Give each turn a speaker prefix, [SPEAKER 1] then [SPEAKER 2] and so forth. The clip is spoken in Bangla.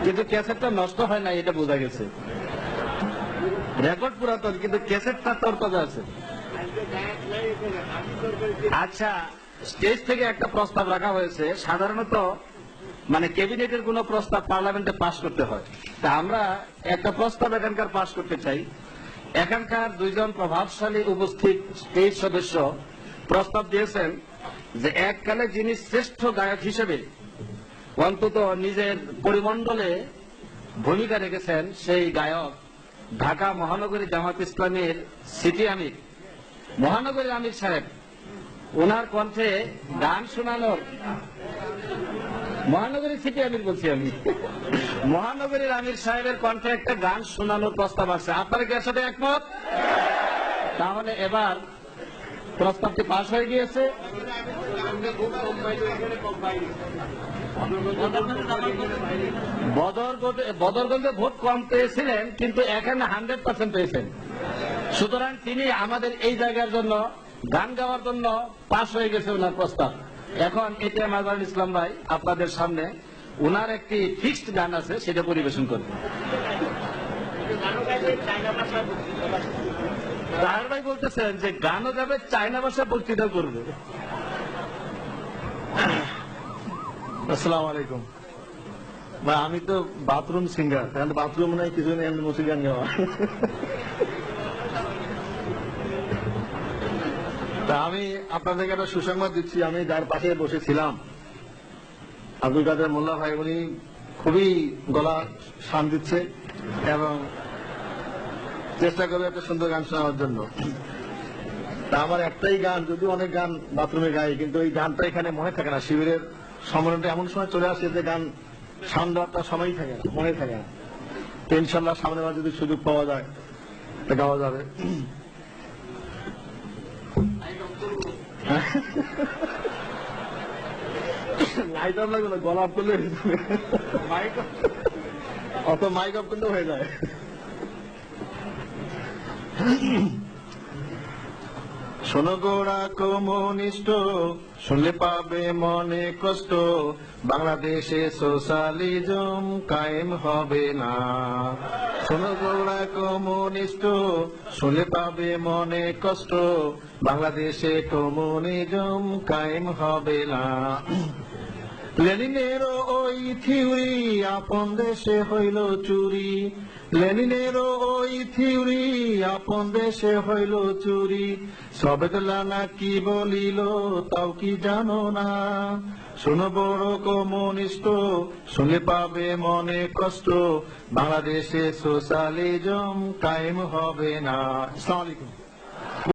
[SPEAKER 1] কিন্তু ক্যাসেটটা নষ্ট হয় না, এটা বোঝা গেছে। রেকর্ড পুরাতন, কিন্তু ক্যাসেটটা তরতাজা আছে। আচ্ছা, স্টেজ থেকে একটা প্রস্তাব রাখা হয়েছে। সাধারণত মানে ক্যাবিনেটের কোন প্রস্তাব পার্লামেন্টে পাশ করতে হয়, তা আমরা একটা প্রস্তাব এখানকার পাশ করতে চাই। এখানকার দুইজন প্রভাবশালী উপস্থিত স্টেজ সদস্য প্রস্তাব দিয়েছেন যে এককালে যিনি শ্রেষ্ঠ গায়ক হিসেবে অন্তত নিজের পরিমণ্ডলে ভূমিকা রেখেছেন, সেই গায়ক ঢাকা মহানগরী জামাত ইসলামের সিটি আমির, মহানগরীর আমির সাহেব, ওনার কণ্ঠে গান শোনানোর, মহানগরীর সিটি আমির বলছি আমি, মহানগরীর আমির সাহেবের কণ্ঠে একটা গান শোনানোর প্রস্তাব আছে। আপনারা কি এর সাথে একমত? তাহলে এবার প্রস্তাবটি পাশ হয়ে গিয়েছে। বদরগঞ্জে ভোট কম পেয়েছিলেন, কিন্তু এখানে 100% পেয়েছেন। সুতরাং তিনি আমাদের এই জায়গার জন্য গান গাওয়ার জন্য পাশ হয়ে গেছে ওনার প্রস্তাব। এখন এটা মাজারুল ইসলাম ভাই আপনাদের সামনে ওনার একটি ফিক্সড গান আছে, সেটা পরিবেশন করবেন। তাহার ভাই বলতেছেন যে গানও যাবে, চায়না ভাষা বক্তৃতা করবে।
[SPEAKER 2] আসসালামু আলাইকুম ভাই, আমি তো বাথরুম সিঙ্গার, কারণ বাথরুম নাই কিছু নেই, এমনি মুসিক গান গাওয়া। তা আমি আপনাদেরকে একটা সুসংবাদ দিচ্ছি, আমি যার পাশে বসেছিলাম আব্দুল কাদের মোল্লা ভাই, উনি খুবই গলা শান দিচ্ছে এবং চেষ্টা করবে একটা সুন্দর গান শোনানোর জন্য। তা আমার একটাই গান, যদিও অনেক গান বাথরুমে গাই, কিন্তু এই গানটা এখানে মনে থাকে না। শিবিরের সম্মেলনটা এমন সময় চলে আসে যে গান শান দেওয়ার সময়ই থাকে না, মনে থাকে না। তো ইনশাল্লাহ সামনে বার যদি সুযোগ পাওয়া যায় তা গাওয়া যাবে। লাইট অফ লাগবে না, গলা অফ করলে অত মাইক অফ করলেও হয়ে যায়। শোনো গোড়া কমিউনিস্ট, শুনলে পাবে মনে কষ্ট, বাংলাদেশে সোশ্যালিজম কায়েম হবে না। শোনো গোড়া কমিউনিস্ট, শুনলে পাবে মনে কষ্ট, বাংলাদেশে কমিউনিজম কায়েম হবে না। লেনিনের ওই থিওরি আপন দেশে হইল চুরি, লেনিনের ওই থিওরি আপন দেশে হইল চুরি, সবেদলানা কি বলিল তাও কি জানো না। শোনো বড় কমিউনিস্ট, শুনলে পাবে মনে কষ্ট, বাংলাদেশে সোশ্যালিজম কায়েম হবে না। আসসালামু আলাইকুম।